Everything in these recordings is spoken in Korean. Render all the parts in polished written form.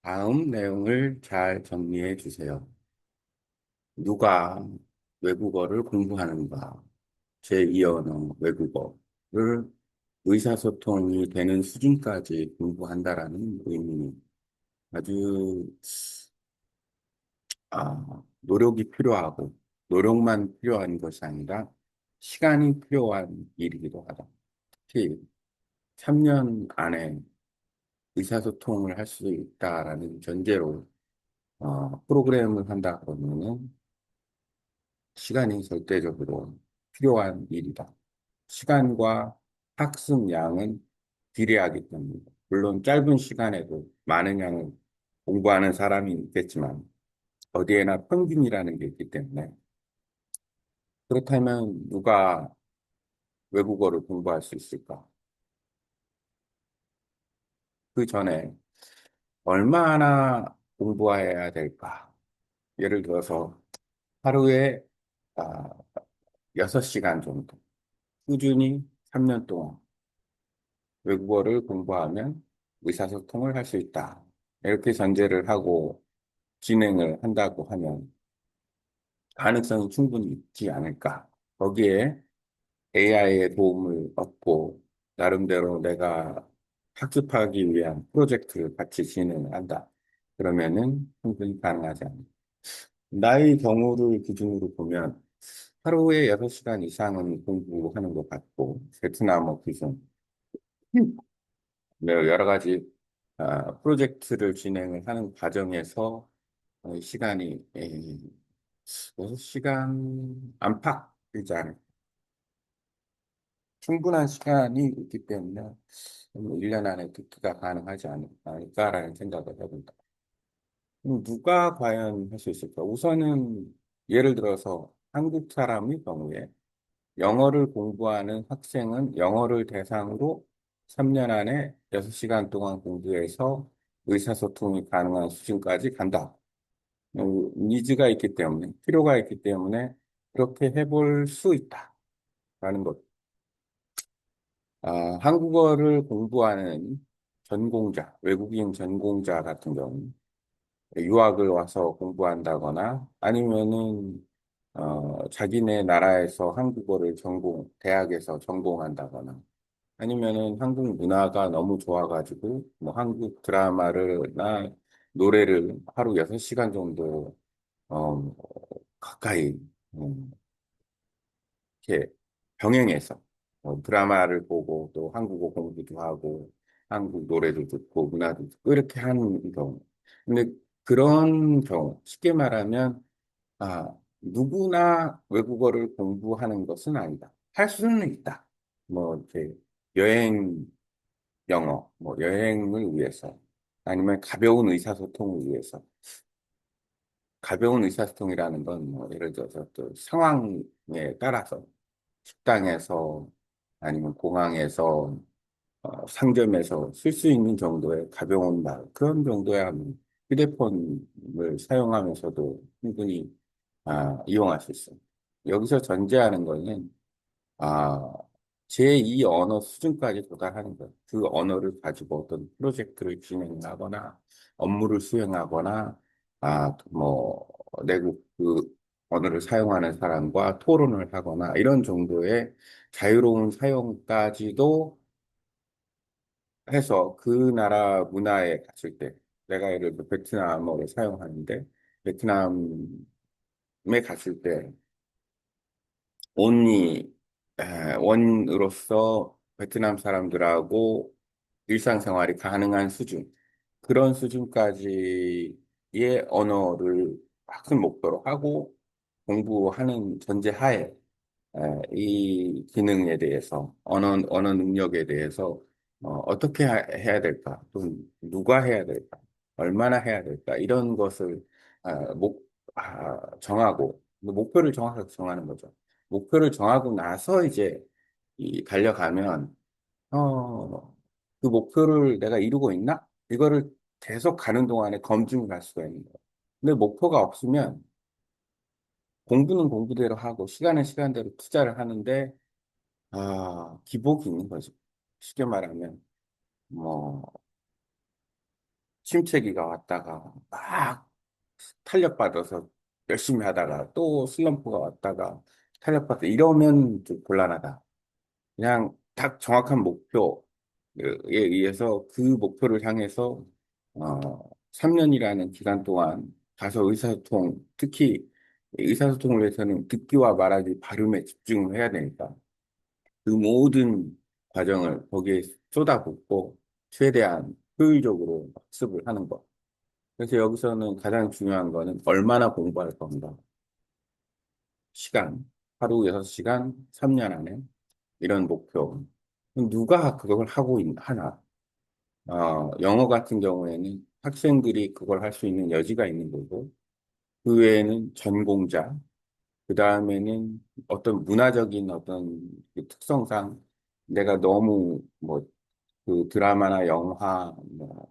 다음 내용을 잘 정리해 주세요. 누가 외국어를 공부하는가? 제2언어 외국어를 의사소통이 되는 수준까지 공부한다라는 의미. 아주, 노력이 필요하고, 노력만 필요한 것이 아니라 시간이 필요한 일이기도 하다. 특히 3년 안에 의사소통을 할 수 있다라는 전제로 프로그램을 한다 그러면은 시간이 절대적으로 필요한 일이다. 시간과 학습 양은 비례하기 때문에 물론 짧은 시간에도 많은 양을 공부하는 사람이 있겠지만 어디에나 평균이라는 게 있기 때문에 그렇다면 누가 외국어를 공부할 수 있을까? 그 전에 얼마나 공부해야 될까? 예를 들어서 하루에 아, 6시간 정도 꾸준히 3년 동안 외국어를 공부하면 의사소통을 할 수 있다. 이렇게 전제를 하고 진행을 한다고 하면 가능성이 충분히 있지 않을까. 거기에 AI의 도움을 얻고 나름대로 내가 학습하기 위한 프로젝트를 같이 진행을 한다. 그러면은 충분히 가능하지 않을까. 나의 경우를 기준으로 보면 하루에 6시간 이상은 공부하는 것 같고 베트남어 기준 여러 가지 프로젝트를 진행을 하는 과정에서 시간이 6시간 안팎 되지 않을 충분한 시간이 있기 때문에 1년 안에 듣기가 가능하지 않을까라는 생각을 해본다. 그럼 누가 과연 할 수 있을까? 우선은 예를 들어서 한국 사람의 경우에 영어를 공부하는 학생은 영어를 대상으로 3년 안에 6시간 동안 공부해서 의사소통이 가능한 수준까지 간다. 니즈가 있기 때문에, 필요가 있기 때문에 그렇게 해볼 수 있다라는 것. 한국어를 공부하는 전공자, 외국인 전공자 같은 경우, 유학을 와서 공부한다거나 아니면은 자기네 나라에서 한국어를 대학에서 전공한다거나 아니면은 한국 문화가 너무 좋아가지고 뭐 한국 드라마를나 노래를 하루 6시간 정도 어, 가까이 음, 이렇게 병행해서 드라마를 보고 또 한국어 공부도 하고 한국 노래도 듣고 문화도 듣고 이렇게 하는 경우. 근데 그런 경우 쉽게 말하면 누구나 외국어를 공부하는 것은 아니다. 할 수는 있다. 뭐 이렇게 여행 영어, 뭐 여행을 위해서 아니면 가벼운 의사소통을 위해서 가벼운 의사소통이라는 건 뭐 예를 들어서 또 상황에 따라서 식당에서 아니면 공항에서 상점에서 쓸 수 있는 정도의 가벼운 말 그런 정도야 뭐 휴대폰을 사용하면서도 충분히 이용할 수 있어요. 여기서 전제하는 거는 아, 제2 언어 수준까지 도달하는 거예요. 그 언어를 가지고 어떤 프로젝트를 진행하거나 업무를 수행하거나 뭐 내국 그 언어를 사용하는 사람과 토론을 하거나 이런 정도의 자유로운 사용까지도 해서 그 나라 문화에 갔을 때 내가 예를 들어 베트남어를 사용하는데 베트남에 갔을 때 온리 원으로서 베트남 사람들하고 일상생활이 가능한 수준, 그런 수준까지의 언어를 학습 목표로 하고 공부하는 전제하에 이 기능에 대해서 언어 능력에 대해서 어떻게 해야 될까, 또 누가 해야 될까, 얼마나 해야 될까 이런 것을 정하고 목표를 정확하게 정하는 거죠. 목표를 정하고 나서 이제 달려가면 그 목표를 내가 이루고 있나? 이거를 계속 가는 동안에 검증을 할 수가 있는 거예요. 근데 목표가 없으면 공부는 공부대로 하고 시간은 시간대로 투자를 하는데 기복이 있는 거죠. 쉽게 말하면 뭐 침체기가 왔다가 막 탄력받아서 열심히 하다가 또 슬럼프가 왔다가 탄력받아 이러면 좀 곤란하다. 그냥 딱 정확한 목표에 의해서 그 목표를 향해서 3년이라는 기간 동안 가서 의사소통, 특히 의사소통을 위해서는 듣기와 말하기 발음에 집중을 해야 되니까 그 모든 과정을 거기에 쏟아붓고 최대한 효율적으로 학습을 하는 것. 그래서 여기서는 가장 중요한 거는 얼마나 공부할 건가. 시간, 하루 6시간, 3년 안에 이런 목표. 누가 그걸 하나? 영어 같은 경우에는 학생들이 그걸 할 수 있는 여지가 있는 거고, 그 외에는 전공자, 그 다음에는 어떤 문화적인 어떤 그 특성상 내가 너무 뭐 그 드라마나 영화, 뭐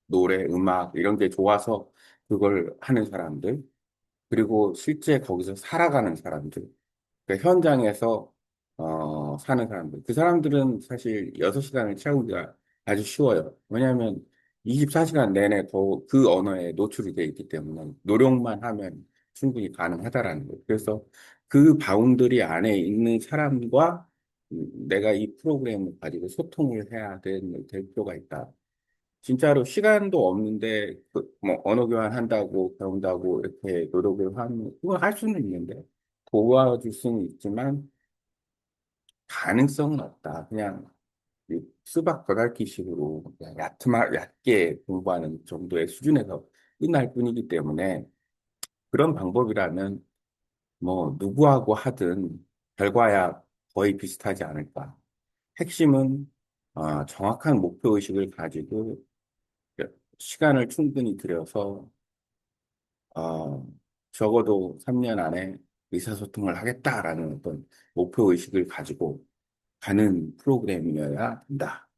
노래, 음악 이런 게 좋아서 그걸 하는 사람들, 그리고 실제 거기서 살아가는 사람들, 그러니까 현장에서 사는 사람들. 그 사람들은 사실 6시간을 채우기가 아주 쉬워요. 왜냐하면 24시간 내내 그 언어에 노출이 돼 있기 때문에 노력만 하면 충분히 가능하다라는 거예요. 그래서 그 바운더리 안에 있는 사람과 내가 이 프로그램을 가지고 소통을 해야 될 필요가 있다. 진짜로 시간도 없는데 그뭐 언어 교환한다고 배운다고 이렇게 노력을 하면 그걸 할 수는 있는데 도와줄 수는 있지만 가능성은 없다. 그냥 이 수박 벼갈기식으로 그냥 얕게 공부하는 정도의 수준에서 끝날 뿐이기 때문에 그런 방법이라면 뭐 누구하고 하든 결과야 거의 비슷하지 않을까. 핵심은 정확한 목표 의식을 가지고 시간을 충분히 들여서 어, 적어도 3년 안에 의사소통을 하겠다라는 어떤 목표 의식을 가지고 가는 프로그램이어야 한다.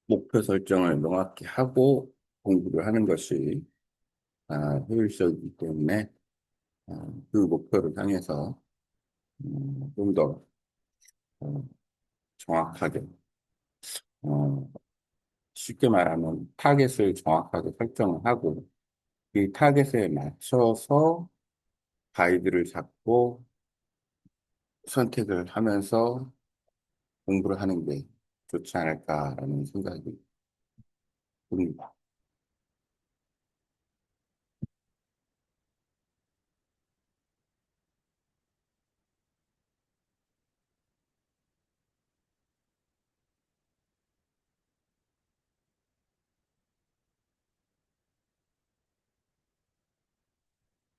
목표 설정을 명확히 하고 공부를 하는 것이 효율적이기 때문에 그 목표를 향해서 좀 더 정확하게 어, 쉽게 말하면 타겟을 정확하게 설정을 하고 이 타겟에 맞춰서 가이드를 잡고 선택을 하면서 공부를 하는 게 좋지 않을까라는 생각이 듭니다.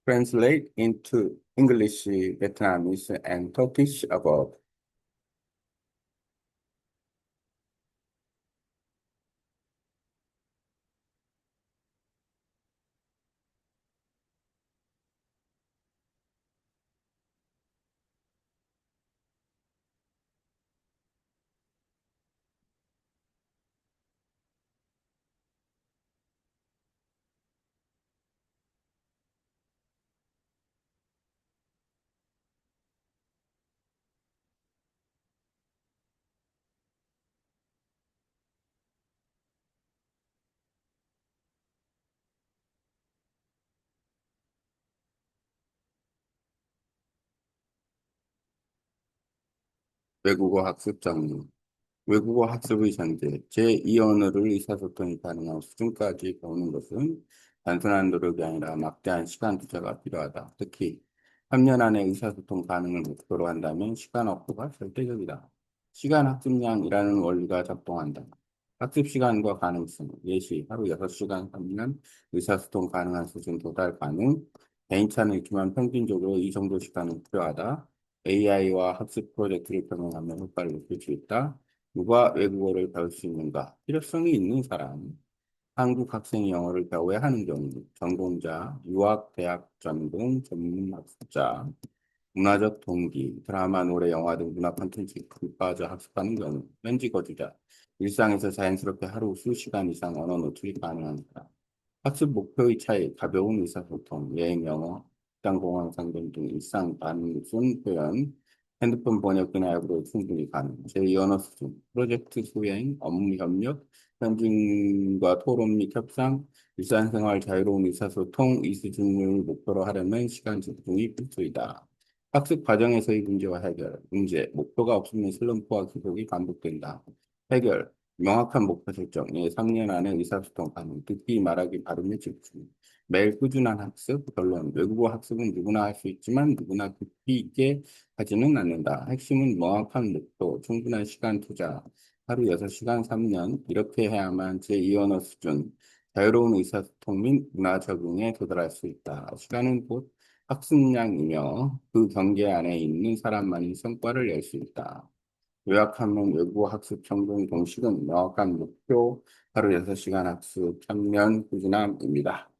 Translate into English, Vietnamese, and Turkish above. 외국어 학습 장르. 외국어 학습의 전제, 제2 언어를 의사소통이 가능한 수준까지 배우는 것은 단순한 노력이 아니라 막대한 시간 투자가 필요하다. 특히 3년 안에 의사소통 가능을 목표로 한다면 시간 확보가 절대적이다. 시간 학습량이라는 원리가 작동한다. 학습 시간과 가능성, 예시, 하루 6시간 하면 의사소통 가능한 수준 도달 가능, 개인차는 있지만 평균적으로 이 정도 시간은 필요하다. AI와 학습 프로젝트를 병행하면 효과를 높일 수 있다. 누가 외국어를 배울 수 있는가? 필요성이 있는 사람. 한국 학생이 영어를 배워야 하는 경우. 전공자, 유학, 대학 전공, 전문 학습자. 문화적 동기, 드라마, 노래, 영화 등 문화 콘텐츠에 푹 빠져 학습하는 경우, 현지 거주자, 일상에서 자연스럽게 하루 수시간 이상 언어 노출이 가능한 사람, 학습 목표의 차이, 가벼운 의사소통, 여행 영어, 식당 공항 상점 등 일상 단순 표현, 핸드폰 번역기나 앱으로 충분히 가능, 제2언어 수준, 프로젝트 수행, 업무 협력, 현지인과 토론 및 협상, 일상생활 자유로운 의사소통, 이 수준을 목표로 하려면 시간 집중이 필수이다. 학습 과정에서의 문제와 해결, 문제, 목표가 없으면 슬럼프와 기복이 반복된다. 해결, 명확한 목표 설정, 3년 안에 의사소통 가능, 듣기, 말하기, 발음에 집중. 매일 꾸준한 학습, 결론, 외국어 학습은 누구나 할 수 있지만 누구나 깊이 있게 하지는 않는다. 핵심은 명확한 목표, 충분한 시간 투자, 하루 6시간 3년, 이렇게 해야만 제2언어 수준, 자유로운 의사소통 및 문화 적응에 도달할 수 있다. 시간은 곧 학습량이며 그 경계 안에 있는 사람만이 성과를 낼 수 있다. 요약하면 외국어 학습 성공 공식은 명확한 목표, 하루 6시간 학습, 3년 꾸준함입니다.